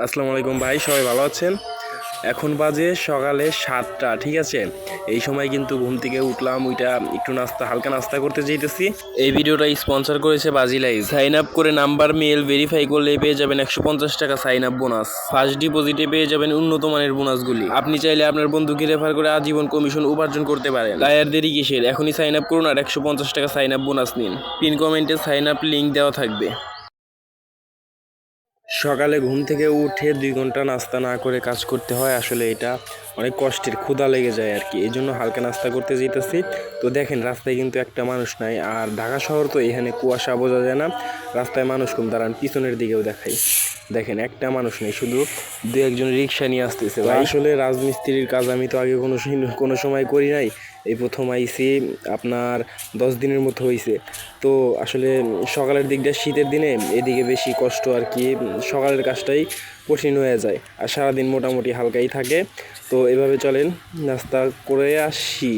আসসালামু আলাইকুম ভাই, সবাই ভালো আছেন? এখন বাজে সকালে 7টা, ঠিক আছে। এই সময় কিন্তু ঘুম থেকে উঠলাম, ওইটা একটু হালকা নাস্তা করতে যেতেছি। এই ভিডিওটা স্পন্সর করেছে বাজি লাইভ। সাইন আপ করে নাম্বার মেল ভেরিফাই করলে পেয়ে যাবেন 150 টাকা সাইন আপ বোনাস। ফার্স্ট ডিপোজিটে পেয়ে যাবেন উন্নত মানের বোনাসগুলি। আপনি চাইলে আপনার বন্ধুকে রেফার করে আজীবন কমিশন উপার্জন করতে পারেন। তাই আর দেরি কিসের, এখনই সাইন আপ করুন আর 150 টাকা সাইন আপ বোনাস নিন। পিন কমেন্টে সাইন আপ লিঙ্ক দেওয়া থাকবে। সকালে ঘুম থেকে উঠে 2 ঘন্টা নাস্তা না করে কাজ করতে হয়, আসলে এটা অনেক কষ্টের, ক্ষুধা লেগে যায় আর কি। এই জন্য হালকা নাস্তা করতে যেতেছি। তো দেখেন রাস্তায় কিন্তু একটা মানুষ নাই, আর ঢাকা শহর তো এখানে কুয়াশা বোঝা যায় না, রাস্তায় মানুষ কম। দাঁড়ান পিছনের দিকেও দেখাই, দেখেন একটা মানুষ নেই, শুধু দু একজন রিক্সা নিয়ে আসতেছে। আসলে রাজমিস্ত্রির কাজ আমি তো আগে কোনো সময় করি নাই, এই প্রথম আইসি। আপনার 10 দিনের মতো হয়েছে। তো আসলে সকালের দিকটা শীতের দিনে এদিকে বেশি কষ্ট আর কি, সকালের কাজটাই কঠিন হয়ে যায়, আর সারাদিন মোটামুটি হালকাই থাকে। তো এভাবে চলেন, নাস্তা করে আসি।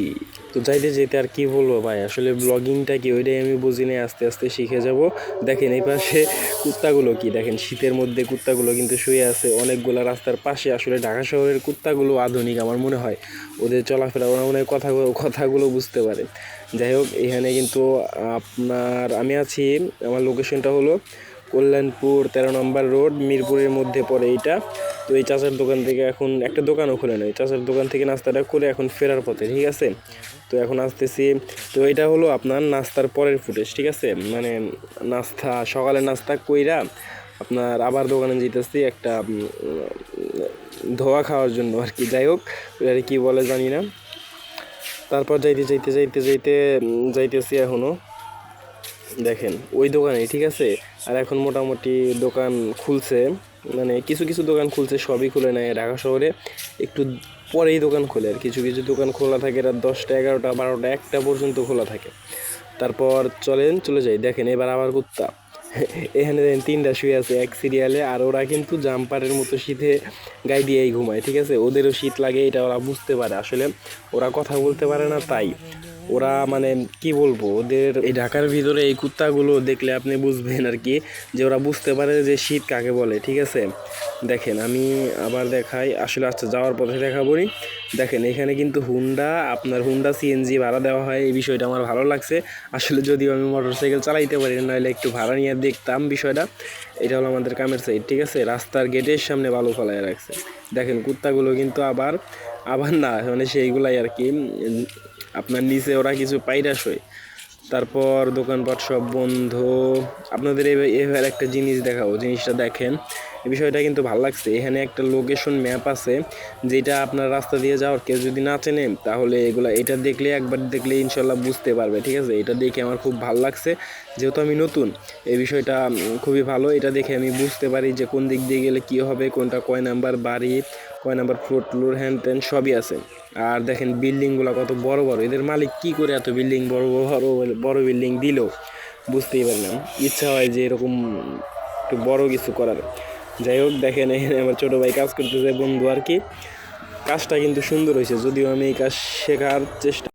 তো যাইতে যেতে আর কি বলবো ভাই, আসলে ব্লগিংটা কি ওইটাই আমি বুঝি না, আস্তে আস্তে শিখে যাব। দেখেন এই পাশে কুত্তাগুলো কি, দেখেন শীতের মধ্যে কুত্তাগুলো কিন্তু শুয়ে আছে অনেকগুলো রাস্তার পাশে। আসলে ঢাকা শহরের কুত্তাগুলো আধুনিক আমার মনে হয়, ওদের চলাফেরা ওরা মনে হয় কথাগুলো বুঝতে পারে। যাই হোক, এখানে কিন্তু আপনার আমি আছি, আমার লোকেশনটা হলো কল্যাণপুর 13 নম্বর রোড, মিরপুরের মধ্যে পড়ে এইটা। তো এই চাচার দোকান থেকে এখন একটা দোকানও খুলে নেই, চাচার দোকান থেকে নাস্তাটা করে এখন ফেরার পথে, ঠিক আছে। তো এখন আসতেছি। তো এটা হলো আপনার নাস্তার পরের ফুটেজ, ঠিক আছে। মানে সকালে নাস্তা কইরা আপনার আবার দোকানে যেতেছি একটা ধোয়া খাওয়ার জন্য আর কি। যাই হোক, আর কি বলে জানি না। তারপর যাইতেছি এখনও, দেখেন ওই দোকানে, ঠিক আছে। আর এখন মোটামুটি দোকান খুলছে, মানে কিছু কিছু দোকান খুলছে, সবই খুলে নেয়। ঢাকা শহরে একটু পরেই দোকান খোলে, আর কিছু কিছু দোকান খোলা থাকে রাত 10টা 11টা 12টা 1টা পর্যন্ত খোলা থাকে। তারপর চলে যাই। দেখেন এবার আবার কুত্তা এখানে দেখেন 3টা শুয়ে আছে এক সিরিয়ালে, আর ওরা কিন্তু জাম্পারের মতো শীতে গায়ে দিয়েই ঘুমায়, ঠিক আছে। ওদেরও শীত লাগে, এটা ওরা বুঝতে পারে। আসলে ওরা কথা বলতে পারে না, তাই ওরা মানে কি বলবো, ওদের এই ঢাকার ভিতরে এই কুত্তাগুলো দেখলে আপনি বুঝবেন আর কি, যে ওরা বুঝতে পারে যে শীত কাকে বলে, ঠিক আছে। দেখেন আমি আবার দেখাই, আসলে আচ্ছা যাওয়ার পথে দেখাবনি। দেখেন এখানে কিন্তু হুন্ডা সিএনজি ভাড়া দেওয়া হয়, এই বিষয়টা আমার ভালো লাগছে। আসলে যদিও আমি মোটরসাইকেল চালাইতে পারি না, নাহলে একটু ভাড়া নিয়ে দেখতাম বিষয়টা। এটা হলো আমাদের কামের সাইড, ঠিক আছে। রাস্তার গেটের সামনে বালু ফেলায় রাখছে। দেখেন কুত্তাগুলো কিন্তু আবার আবার না, মানে সেইগুলাই আর কি, আপনার নিচে ওরা কিছু পাইরা শোয়। তারপর দোকানপাট সব বন্ধ। আপনাদের এবার একটা জিনিস দেখাবো, জিনিসটা দেখেন, এই বিষয়টা কিন্তু ভালো লাগছে। এখানে একটা লোকেশন ম্যাপ আছে, যেটা আপনার রাস্তা দিয়ে যাওয়ার কেউ যদি না চেনে, তাহলে এটা দেখলে, একবার দেখলে ইনশাল্লাহ বুঝতে পারবে, ঠিক আছে। এটা দেখে আমার খুব ভালো লাগছে, যেহেতু আমি নতুন, এই বিষয়টা খুবই ভালো। এটা দেখে আমি বুঝতে পারি যে কোন দিক দিয়ে গেলে কী হবে, কোনটা কয় নাম্বার বাড়ি, কয় নাম্বার ফ্লোর হ্যান ত্যান সবই আছে। আর দেখেন বিল্ডিংগুলো কত বড় বড়, এদের মালিক কি করে এত বিল্ডিং বড় বড় বড় বিল্ডিং দিল, বুঝতেই পারলাম। ইচ্ছা হয় যে এরকম একটু বড় কিছু করার। যাই হোক, দেখেন এখানে আমার ছোটো ভাই কাজ করতেছে, বন্ধু আর কি। কাজটা কিন্তু সুন্দর হয়েছে, যদিও আমি এই কাজ শেখার চেষ্টা